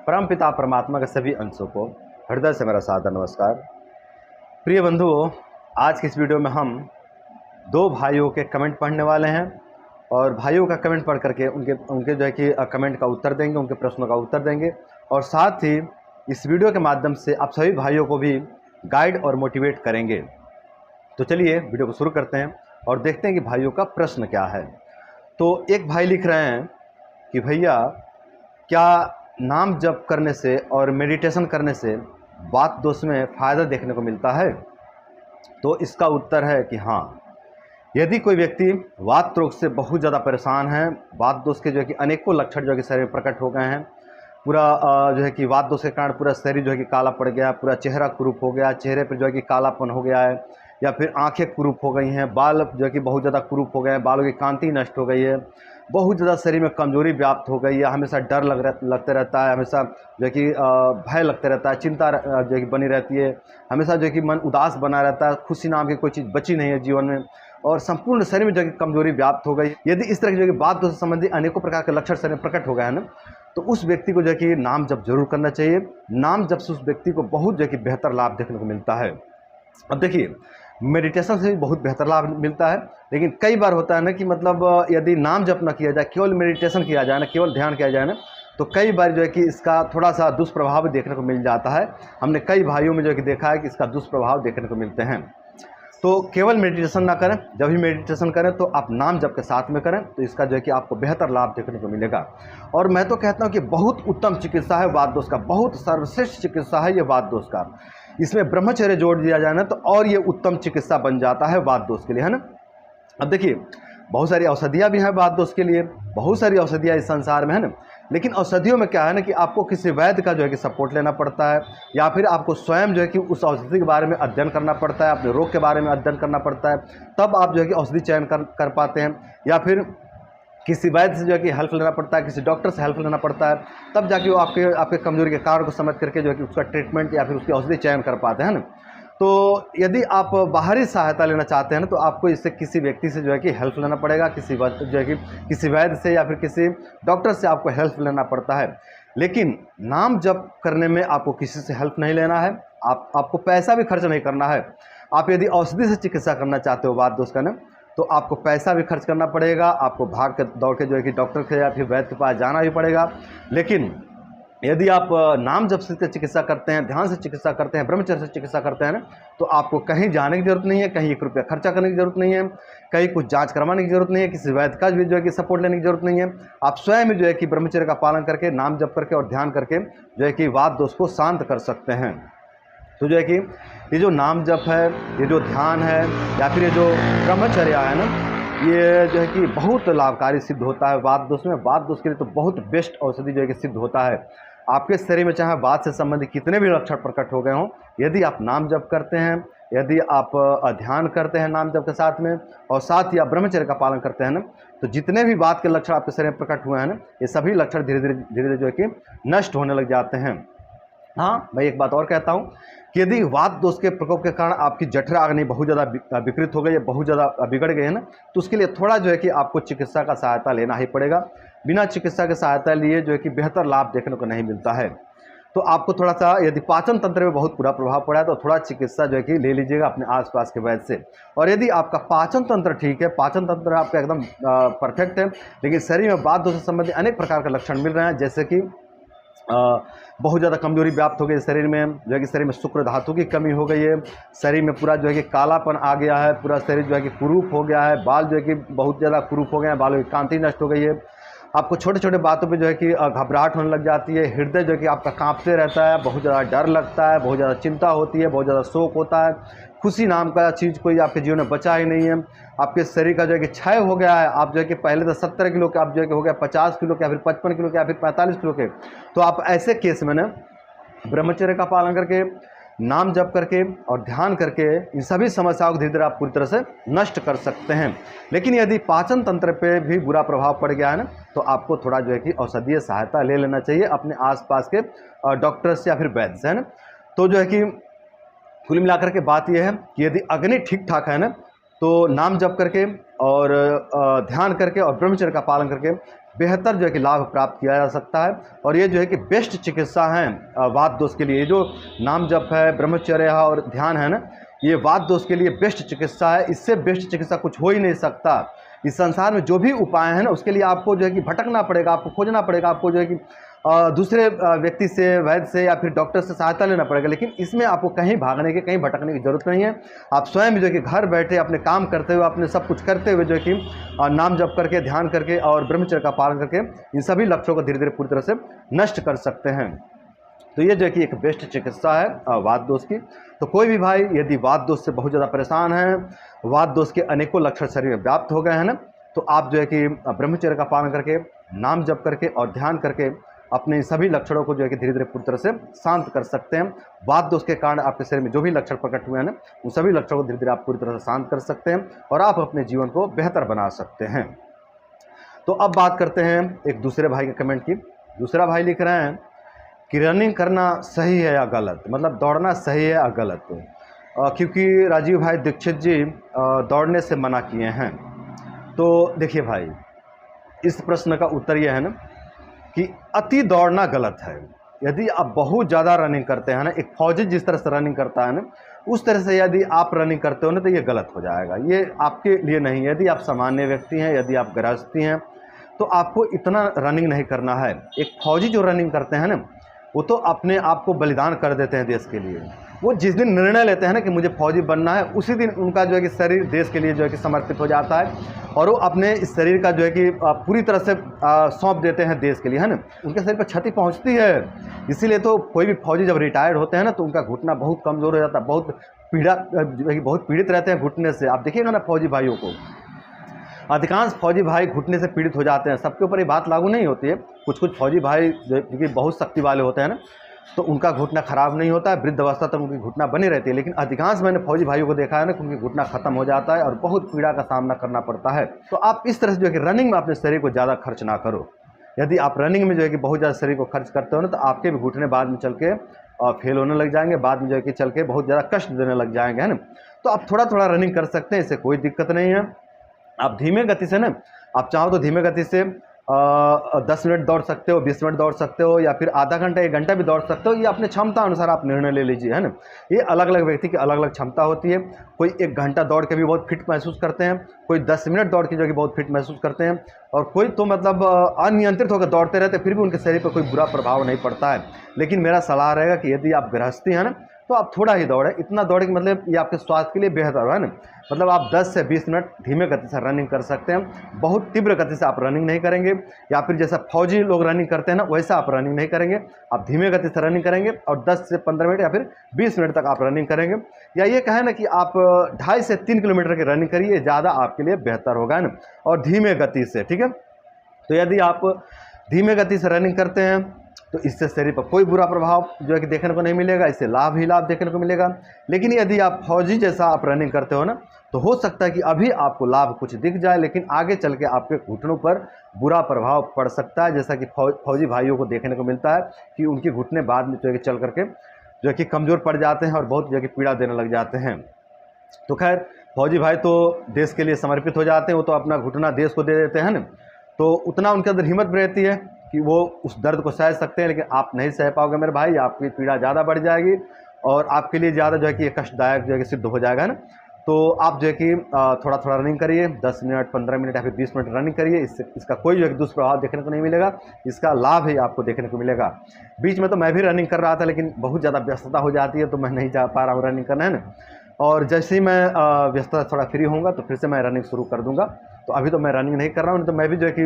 परमपिता परमात्मा के सभी अंशों को हृदय से मेरा सादर नमस्कार। प्रिय बंधुओं, आज की इस वीडियो में हम दो भाइयों के कमेंट पढ़ने वाले हैं और भाइयों का कमेंट पढ़ करके उनके जो है कि कमेंट का उत्तर देंगे, उनके प्रश्नों का उत्तर देंगे और साथ ही इस वीडियो के माध्यम से आप सभी भाइयों को भी गाइड और मोटिवेट करेंगे। तो चलिए वीडियो को शुरू करते हैं और देखते हैं कि भाइयों का प्रश्न क्या है। तो एक भाई लिख रहे हैं कि भैया, क्या नाम जप करने से और मेडिटेशन करने से वात दोष में फ़ायदा देखने को मिलता है? तो इसका उत्तर है कि हाँ। यदि कोई व्यक्ति वात रोग से बहुत ज़्यादा परेशान है, वात दोष के जो है कि अनेकों लक्षण जो है कि शरीर में प्रकट हो गए हैं, पूरा जो है कि वात दोष के कारण पूरा शरीर जो है कि काला पड़ गया, पूरा चेहरा कुरूप हो गया, चेहरे पर जो है कि कालापन हो गया है, या फिर आंखें कुरूप हो गई हैं, बाल जो है कि बहुत ज़्यादा कुरूप हो गए हैं, बालों की कांति नष्ट हो गई है, बहुत ज़्यादा शरीर में कमजोरी व्याप्त हो गई है, हमेशा डर लगते रहता है, हमेशा जो है कि भय लगते रहता है, चिंता जो है कि बनी रहती है, हमेशा जो है कि मन उदास बना रहता है, खुशी नाम की कोई चीज़ बची नहीं है जीवन में और संपूर्ण शरीर में जो है कि कमजोरी व्याप्त हो गई। यदि इस तरह की जो है कि वात दोष से संबंधित अनेकों प्रकार के लक्षण शरीर में प्रकट हो गए हैं ना, तो उस व्यक्ति को जो है कि नाम जप जरूर करना चाहिए। नाम जप से उस व्यक्ति को बहुत जो है कि बेहतर लाभ देखने को मिलता है। अब देखिए, मेडिटेशन से भी बहुत बेहतर लाभ मिलता है, लेकिन कई बार होता है ना कि मतलब यदि नाम जप ना किया जाए, केवल मेडिटेशन किया जाए ना, केवल ध्यान किया जाए ना, तो कई बार जो है कि इसका थोड़ा सा दुष्प्रभाव देखने को मिल जाता है। हमने कई भाइयों में जो है कि देखा है कि इसका दुष्प्रभाव देखने को मिलते हैं। तो केवल मेडिटेशन ना करें, जब भी मेडिटेशन करें तो आप नाम जप के साथ में करें, तो इसका जो है कि आपको बेहतर लाभ देखने को मिलेगा। और मैं तो कहता हूँ कि बहुत उत्तम चिकित्सा है वात दोष का, बहुत सर्वश्रेष्ठ चिकित्सा है ये वात दोष का। इसमें ब्रह्मचर्य जोड़ दिया जाए ना, तो और ये उत्तम चिकित्सा बन जाता है वात दोष के लिए, है ना। अब देखिए, बहुत सारी औषधियाँ भी हैं वात दोष के लिए, बहुत सारी औषधियाँ इस संसार में है ना, लेकिन औषधियों में क्या है ना कि आपको किसी वैद्य का जो है कि सपोर्ट लेना पड़ता है, या फिर आपको स्वयं जो है कि उस औषधि के बारे में अध्ययन करना पड़ता है, अपने रोग के बारे में अध्ययन करना पड़ता है, तब आप जो है कि औषधि चयन कर पाते हैं, या फिर किसी वैद्य से जो है कि हेल्प लेना पड़ता है, किसी डॉक्टर से हेल्प लेना पड़ता है, तब जाके वो आपके कमजोरी के कारण को समझ करके जो है कि उसका ट्रीटमेंट या फिर उसकी औषधि चयन कर पाते हैं ना। तो यदि आप बाहरी सहायता लेना चाहते हैं ना, तो आपको इससे किसी व्यक्ति से जो है कि हेल्प लेना पड़ेगा, किसी जो है कि किसी वैद्य से या फिर किसी डॉक्टर से आपको हेल्प लेना पड़ता है। लेकिन नाम जप करने में आपको किसी से हेल्प नहीं लेना है, आपको पैसा भी खर्च नहीं करना है। आप यदि औषधि से चिकित्सा करना चाहते हो वात दोष का ना, तो आपको पैसा भी खर्च करना पड़ेगा, आपको भाग के दौड़ के जो है कि डॉक्टर के या फिर वैद्य के पास जाना भी पड़ेगा। लेकिन यदि आप नाम जप से चिकित्सा करते हैं, ध्यान से चिकित्सा करते हैं, ब्रह्मचर्य से चिकित्सा करते हैं ना, तो आपको कहीं जाने की जरूरत नहीं है, कहीं 1 रुपया खर्चा करने की जरूरत नहीं है, कहीं कुछ जांच करवाने की जरूरत नहीं है, किसी वैद्य का भी जो है कि सपोर्ट लेने की जरूरत नहीं है। आप स्वयं जो है कि ब्रह्मचर्य का पालन करके, नाम जप करके और ध्यान करके जो है कि वात दोष को शांत कर सकते हैं। तो जो है कि ये जो नाम जप है, ये जो ध्यान है, या फिर ये जो ब्रह्मचर्य है ना, ये जो है कि बहुत लाभकारी सिद्ध होता है वात दोष में। वात दोष के लिए तो बहुत बेस्ट औषधि जो है कि सिद्ध होता है। आपके शरीर में चाहे वात से संबंधित कितने भी लक्षण प्रकट हो गए हों, यदि आप नाम जप करते हैं, यदि आप ध्यान करते हैं नाम जप के साथ में, और साथ ही आप ब्रह्मचर्य का पालन करते हैं ना, तो जितने भी वात के लक्षण आपके शरीर में प्रकट हुए हैं ना, ये सभी लक्षण धीरे धीरे जो है कि नष्ट होने लग जाते हैं। हाँ, मैं एक बात और कहता हूँ कि यदि वात दोष के प्रकोप के कारण आपकी जठर अग्नि बहुत ज़्यादा विकृत हो गई है, बहुत ज़्यादा बिगड़ गई है ना, तो उसके लिए थोड़ा जो है कि आपको चिकित्सा का सहायता लेना ही पड़ेगा। बिना चिकित्सा की सहायता लिए जो है कि बेहतर लाभ देखने को नहीं मिलता है। तो आपको थोड़ा सा, यदि पाचन तंत्र में बहुत बुरा प्रभाव पड़ा है, तो थोड़ा चिकित्सा जो है कि ले लीजिएगा अपने आसपास के वैद्य से। और यदि आपका पाचन तंत्र ठीक है, पाचन तंत्र आपका एकदम परफेक्ट है, लेकिन शरीर में वात दोष से संबंधित अनेक प्रकार के लक्षण मिल रहे हैं, जैसे कि बहुत ज़्यादा कमजोरी व्याप्त हो गई शरीर में, जो है कि शरीर में शुक्र धातु की कमी हो गई है, शरीर में पूरा जो है कि कालापन आ गया है, पूरा शरीर जो है कि कुरूप हो गया है, बाल जो है कि बहुत ज़्यादा कुरूप हो गए हैं, बालों की कांति नष्ट हो गई है, आपको छोटे छोटे बातों पे जो है कि घबराहट होने लग जाती है, हृदय जो है कि आपका कांपते रहता है, बहुत ज़्यादा डर लगता है, बहुत ज़्यादा चिंता होती है, बहुत ज़्यादा शोक होता है, खुशी नाम का चीज़ कोई आपके जीवन में बचा ही नहीं है, आपके शरीर का जो है कि क्षय हो गया है, आप जो है कि पहले तो 70 किलो के आप जो है कि हो गया 50 किलो के, या फिर 55 किलो के, या फिर 45 किलो के। तो आप ऐसे केस में ना ब्रह्मचर्य का पालन करके, नाम जप करके और ध्यान करके इन सभी समस्याओं को धीरे धीरे आप पूरी तरह से नष्ट कर सकते हैं। लेकिन यदि पाचन तंत्र पे भी बुरा प्रभाव पड़ गया है ना, तो आपको थोड़ा जो है कि औषधीय सहायता ले लेना चाहिए अपने आसपास के डॉक्टर से या फिर वैद्य से, है ना। तो जो है कि कुल मिलाकर के बात यह है कि यदि अग्नि ठीक ठाक है ना, तो नाम जप करके और ध्यान करके और ब्रह्मचर्य का पालन करके बेहतर जो है कि लाभ प्राप्त किया जा सकता है। और ये जो है कि बेस्ट चिकित्सा है वात दोष के लिए। ये जो नाम जप है, ब्रह्मचर्य है और ध्यान है ना, ये वात दोष के लिए बेस्ट चिकित्सा है। इससे बेस्ट चिकित्सा कुछ हो ही नहीं सकता। इस संसार में जो भी उपाय हैं ना, उसके लिए आपको जो है कि भटकना पड़ेगा, आपको खोजना पड़ेगा, आपको जो है कि दूसरे व्यक्ति से, वैद्य से या फिर डॉक्टर से सहायता लेना पड़ेगा। लेकिन इसमें आपको कहीं भागने की, कहीं भटकने की जरूरत नहीं है। आप स्वयं जो है कि घर बैठे अपने काम करते हुए, अपने सब कुछ करते हुए जो है कि नाम जप करके, ध्यान करके और ब्रह्मचर्य का पालन करके इन सभी लक्ष्यों को धीरे धीरे पूरी तरह से नष्ट कर सकते हैं। तो ये जो है कि एक बेस्ट चिकित्सा है वात दोष की। तो कोई भी भाई यदि वात दोष से बहुत ज़्यादा परेशान है, वात दोष के अनेकों लक्षण शरीर में व्याप्त हो गए हैं ना, तो आप जो है कि ब्रह्मचर्य का पालन करके, नाम जप करके और ध्यान करके अपने सभी लक्षणों को जो है कि धीरे धीरे पूरी तरह से शांत कर सकते हैं। वात दोष के कारण आपके शरीर में जो भी लक्षण प्रकट हुए हैं ना, उन सभी लक्षणों को धीरे धीरे आप पूरी तरह से शांत कर सकते हैं और आप अपने जीवन को बेहतर बना सकते हैं। तो अब बात करते हैं एक दूसरे भाई के कमेंट की। दूसरा भाई लिख रहे हैं कि रनिंग करना सही है या गलत, मतलब दौड़ना सही है या गलत। क्योंकि राजीव भाई दीक्षित जी दौड़ने से मना किए हैं। तो देखिए भाई, इस प्रश्न का उत्तर यह है ना कि अति दौड़ना गलत है। यदि आप बहुत ज़्यादा रनिंग करते हैं ना, एक फौजी जिस तरह से रनिंग करता है ना, उस तरह से यदि आप रनिंग करते हो ना, तो ये गलत हो जाएगा। ये आपके लिए नहीं है। यदि आप सामान्य व्यक्ति हैं, यदि आप गृहस्थी हैं, तो आपको इतना रनिंग नहीं करना है। एक फौजी जो रनिंग करते हैं ना, वो तो अपने आप को बलिदान कर देते हैं देश के लिए। वो जिस दिन निर्णय लेते हैं ना कि मुझे फौजी बनना है, उसी दिन उनका जो है कि शरीर देश के लिए जो है कि समर्पित हो जाता है और वो अपने इस शरीर का जो है कि पूरी तरह से सौंप देते हैं देश के लिए, है ना। उनके शरीर पर क्षति पहुंचती है। इसीलिए तो कोई भी फौजी जब रिटायर्ड होते हैं ना, तो उनका घुटना बहुत कमज़ोर हो जाता है, बहुत पीड़ा जो है कि बहुत पीड़ित रहते हैं घुटने से। आप देखिएगा ना फौजी भाइयों को, अधिकांश फौजी भाई घुटने से पीड़ित हो जाते हैं। सबके ऊपर ये बात लागू नहीं होती है। कुछ कुछ फौजी भाई जो कि बहुत शक्ति वाले होते हैं ना, तो उनका घुटना खराब नहीं होता है, वृद्ध अवस्था तक उनकी घुटना बनी रहती है। लेकिन अधिकांश मैंने फौजी भाइयों को देखा है ना कि उनकी घुटना खत्म हो जाता है और बहुत पीड़ा का सामना करना पड़ता है। तो आप इस तरह से जो है कि रनिंग में अपने शरीर को ज़्यादा खर्च ना करो। यदि आप रनिंग में जो है कि बहुत ज़्यादा शरीर को खर्च करते हो ना, तो आपके भी घुटने बाद में चल के फेल होने लग जाएंगे, बाद में जो है कि चल के बहुत ज़्यादा कष्ट देने लग जाएंगे, है ना। तो आप थोड़ा थोड़ा रनिंग कर सकते हैं, इससे कोई दिक्कत नहीं है। आप धीमे गति से ना, आप चाहो तो धीमे गति से 10 मिनट दौड़ सकते हो, 20 मिनट दौड़ सकते हो, या फिर आधा घंटा 1 घंटा भी दौड़ सकते हो। ये अपने क्षमता अनुसार आप निर्णय ले लीजिए, है ना। ये अलग अलग व्यक्ति की अलग अलग क्षमता होती है। कोई 1 घंटा दौड़ के भी बहुत फिट महसूस करते हैं, कोई 10 मिनट दौड़ के जो कि बहुत फिट महसूस करते हैं, और कोई तो मतलब अनियंत्रित होकर दौड़ते रहते फिर भी उनके शरीर पर कोई बुरा प्रभाव नहीं पड़ता है। लेकिन मेरा सलाह रहेगा कि यदि आप गृहस्थी हैं ना, तो आप थोड़ा ही दौड़ें। इतना दौड़े कि मतलब ये आपके स्वास्थ्य के लिए बेहतर है ना। मतलब आप 10 से 20 मिनट धीमे गति से रनिंग कर सकते हैं। बहुत तीव्र गति से आप रनिंग नहीं करेंगे, या फिर जैसा फौजी लोग रनिंग करते हैं ना, वैसा आप रनिंग नहीं करेंगे। आप धीमे गति से रनिंग करेंगे और 10 से 15 मिनट या फिर 20 मिनट तक आप रनिंग करेंगे। या ये कहें ना कि आप 2.5 से 3 किलोमीटर की रनिंग करिए, ज़्यादा आपके लिए बेहतर होगा ना, और धीमे गति से, ठीक है। तो यदि आप धीमे गति से रनिंग करते हैं तो इससे शरीर पर कोई बुरा प्रभाव जो है कि देखने को नहीं मिलेगा, इससे लाभ ही लाभ देखने को मिलेगा। लेकिन यदि आप फौजी जैसा आप रनिंग करते हो ना, तो हो सकता है कि अभी आपको लाभ कुछ दिख जाए, लेकिन आगे चल के आपके घुटनों पर बुरा प्रभाव पड़ सकता है। जैसा कि फौजी भाइयों को देखने को मिलता है कि उनके घुटने बाद में जो है कि चल करके जो है कि कमज़ोर पड़ जाते हैं और बहुत जो है कि पीड़ा देने लग जाते हैं। तो खैर, फौजी भाई तो देश के लिए समर्पित हो जाते हैं, वो तो अपना घुटना देश को दे देते हैं ना, तो उतना उनके अंदर हिम्मत भी रहती है कि वो उस दर्द को सह सकते हैं। लेकिन आप नहीं सह पाओगे मेरे भाई, आपकी पीड़ा ज़्यादा बढ़ जाएगी और आपके लिए ज़्यादा जो है कि कष्टदायक जो है कि सिद्ध हो जाएगा ना। तो आप जो है कि थोड़ा थोड़ा रनिंग करिए, 10 मिनट, 15 मिनट या फिर 20 मिनट रनिंग करिए। इसका कोई जो है दुष्प्रभाव देखने को नहीं मिलेगा, इसका लाभ ही आपको देखने को मिलेगा। बीच में तो मैं भी रनिंग कर रहा था, लेकिन बहुत ज़्यादा व्यस्तता हो जाती है तो मैं नहीं जा पा रहा हूँ रनिंग करना, है ना। और जैसे ही मैं व्यस्तता थोड़ा फ्री होऊंगा तो फिर से मैं रनिंग शुरू कर दूंगा। तो अभी तो मैं रनिंग नहीं कर रहा हूँ, नहीं तो मैं भी जो है कि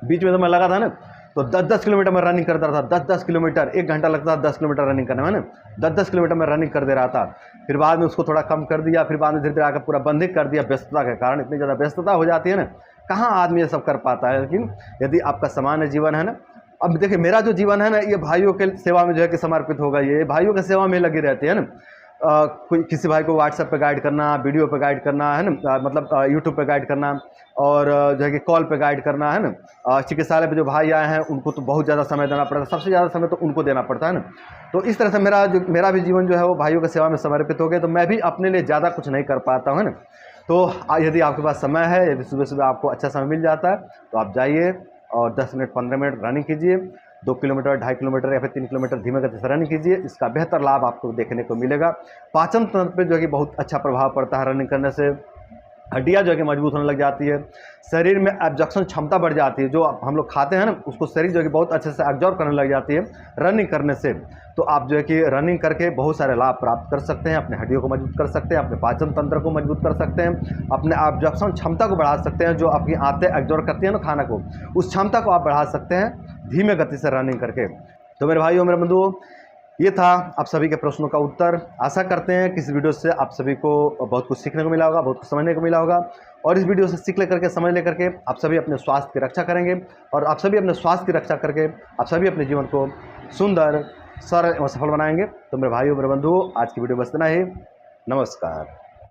बीच में तो मैं लगा था ना, तो 10-10 किलोमीटर मैं रनिंग करता था। 10-10 किलोमीटर, 1 घंटा लगता था 10 किलोमीटर रनिंग करने में ना। 10-10 किलोमीटर मैं रनिंग कर दे रहा था। फिर बाद में उसको थोड़ा कम कर दिया, फिर बाद में धीरे धीरे आकर पूरा बंद ही कर दिया। व्यस्तता के कारण इतनी ज़्यादा व्यस्तता हो जाती है ना, कहाँ आदमी ये सब कर पाता है। लेकिन यदि आपका सामान्य जीवन है ना, अब देखिए मेरा जो जीवन है ना, ये भाइयों के सेवा में जो है कि समर्पित होगा। ये भाइयों की सेवा में लगी रहती है ना। कोई किसी भाई को व्हाट्सएप पे गाइड करना, वीडियो पे गाइड करना, है ना, मतलब यूट्यूब पे गाइड करना, और जो है कि कॉल पे गाइड करना, है ना। चिकित्सालय पे जो भाई आए हैं उनको तो बहुत ज़्यादा समय देना पड़ता है, सबसे ज़्यादा समय तो उनको देना पड़ता है ना। तो इस तरह से मेरा भी जीवन जो है वो भाइयों की सेवा में समर्पित हो गया। तो मैं भी अपने लिए ज़्यादा कुछ नहीं कर पाता हूँ, है ना। तो यदि आपके पास समय है, यदि सुबह सुबह आपको अच्छा समय मिल जाता है, तो आप जाइए, और 10 मिनट 15 मिनट रनिंग कीजिए। 2 किलोमीटर, 2.5 किलोमीटर या फिर 3 किलोमीटर धीमे गति से रनिंग कीजिए। इसका बेहतर लाभ आपको देखने को मिलेगा। पाचन तंत्र पे जो है कि बहुत अच्छा प्रभाव पड़ता है रनिंग करने से। हड्डियाँ जो है कि मजबूत होने लग जाती है। शरीर में एब्जॉर्प्शन क्षमता बढ़ जाती है। जो हम लोग खाते हैं ना, उसको शरीर जो है कि बहुत अच्छे से एब्जॉर्ब करने लग जाती है रनिंग करने से। तो आप जो है कि रनिंग करके बहुत सारे लाभ प्राप्त कर सकते हैं। अपने हड्डियों को मजबूत कर सकते हैं, अपने पाचन तंत्र को मजबूत कर सकते हैं, अपने एब्जॉर्प्शन क्षमता को बढ़ा सकते हैं। जो आपकी आंतें एब्जॉर्ब करती हैं ना खाना को, उस क्षमता को आप बढ़ा सकते हैं धीमे गति से रनिंग करके। तो मेरे भाइयों, मेरे बंधुओं, ये था आप सभी के प्रश्नों का उत्तर। आशा करते हैं कि इस वीडियो से आप सभी को बहुत कुछ सीखने को मिला होगा, बहुत कुछ समझने को मिला होगा। और इस वीडियो से सीख लेकर के, समझ लेकर के आप सभी अपने स्वास्थ्य की रक्षा करेंगे। और आप सभी अपने स्वास्थ्य की रक्षा करके आप सभी अपने जीवन को सुंदर, सरल एवं सफल बनाएंगे। तो मेरे भाइयों, मेरे बंधुओं, आज की वीडियो बस इतना ही। नमस्कार।